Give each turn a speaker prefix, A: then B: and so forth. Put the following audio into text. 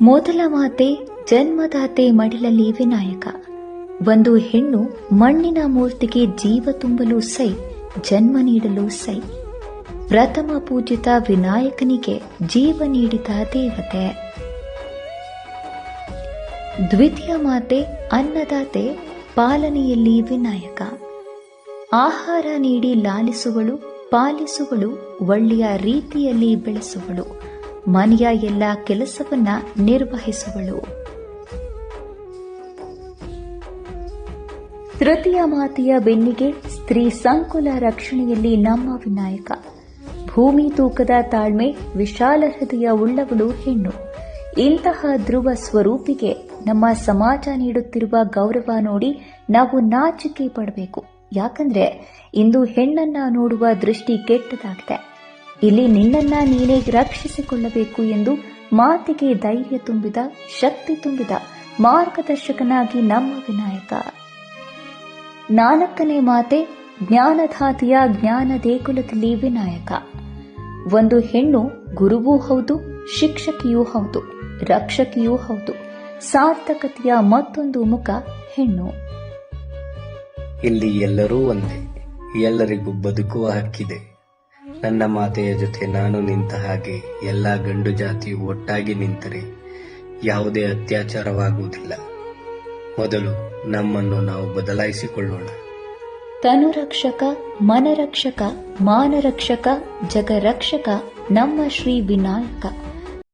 A: ಮೊದಲ ಮಾತೆ ಜನ್ಮದಾತೆ ಮಡಿಲಲ್ಲಿ ವಿನಾಯಕ. ಒಂದು ಹೆಣ್ಣು ಮಣ್ಣಿನ ಮೂರ್ತಿಗೆ ಜೀವ ತುಂಬಲು ಸೈ, ಜನ್ಮ ನೀಡಲು ಸೈ. ಪ್ರಥಮ ಪೂಜಿತ ವಿನಾಯಕನಿಗೆ ಜೀವ ನೀಡಿದ ದೇವತೆ. ದ್ವಿತೀಯ ಮಾತೆ ಅನ್ನದಾತೆ, ಪಾಲನೆಯಲ್ಲಿ ವಿನಾಯಕ. ಆಹಾರ ನೀಡಿ ಲಾಲಿಸುವಳು, ಪಾಲಿಸುವಳು, ಒಳ್ಳೆಯ ರೀತಿಯಲ್ಲಿ ಬೆಳೆಸುವಳು, ಮನೆಯ ಎಲ್ಲ ಕೆಲಸವನ್ನ ನಿರ್ವಹಿಸುವಳು. ತೃತೀಯ ಮಾತೆಯ ಬೆನ್ನಿಗೆ ಸ್ತ್ರೀ ಸಂಕುಲ ರಕ್ಷಣೆಯಲ್ಲಿ ನಮ್ಮ ವಿನಾಯಕ. ಭೂಮಿ ತೂಕದ ತಾಳ್ಮೆ, ವಿಶಾಲ ಹೃದಯ ಉಳ್ಳವಳು ಹೆಣ್ಣು. ಇಂತಹ ಧ್ರುವ ಸ್ವರೂಪಿಗೆ ನಮ್ಮ ಸಮಾಜ ನೀಡುತ್ತಿರುವ ಗೌರವ ನೋಡಿ ನಾವು ನಾಚಿಕೆ ಪಡಬೇಕು. ಯಾಕಂದ್ರೆ ಇಂದು ಹೆಣ್ಣನ್ನ ನೋಡುವ ದೃಷ್ಟಿ ಕೆಟ್ಟದಾಗಿದೆ. ಇಲ್ಲಿ ನಿನ್ನನ್ನ ನೀನೇ ರಕ್ಷಿಸಿಕೊಳ್ಳಬೇಕು ಎಂದು ಮಾತಿಗೆ ಧೈರ್ಯ ತುಂಬಿದ, ಶಕ್ತಿ ತುಂಬಿದ ಮಾರ್ಗದರ್ಶಕನಾಗಿ ನಮ್ಮ ವಿನಾಯಕ. ನಾಲ್ಕನೇ ಮಾತೆ ಜ್ಞಾನಧಾತಿಯ ಜ್ಞಾನ ದೇಗುಲದಲ್ಲಿ ವಿನಾಯಕ. ಒಂದು ಹೆಣ್ಣು ಗುರುವೂ ಹೌದು, ಶಿಕ್ಷಕಿಯೂ ಹೌದು, ರಕ್ಷಕಿಯೂ ಹೌದು. ಸಾರ್ಥಕತೆಯ ಮತ್ತೊಂದು ಮುಖ ಹೆಣ್ಣು.
B: ಇಲ್ಲಿ ಎಲ್ಲರೂ ಒಂದೇ, ಎಲ್ಲರಿಗೂ ಬದುಕುವ ಹಕ್ಕಿದೆ. ನನ್ನ ಮಾತೆಯ ಜೊತೆ ನಾನು ನಿಂತ ಹಾಗೆ ಎಲ್ಲ ಗಂಡು ಜಾತಿಯು ಒಟ್ಟಾಗಿ ನಿಂತರೆ ಯಾವುದೇ ಅತ್ಯಾಚಾರವಾಗುವುದಿಲ್ಲ. ಮೊದಲು ನಮ್ಮನ್ನು ನಾವು ಬದಲಾಯಿಸಿಕೊಳ್ಳೋಣ.
A: ತನುರಕ್ಷಕ, ಮನರಕ್ಷಕ, ಮಾನರಕ್ಷಕ, ಜಗರಕ್ಷಕ ನಮ್ಮ ಶ್ರೀ ವಿನಾಯಕ.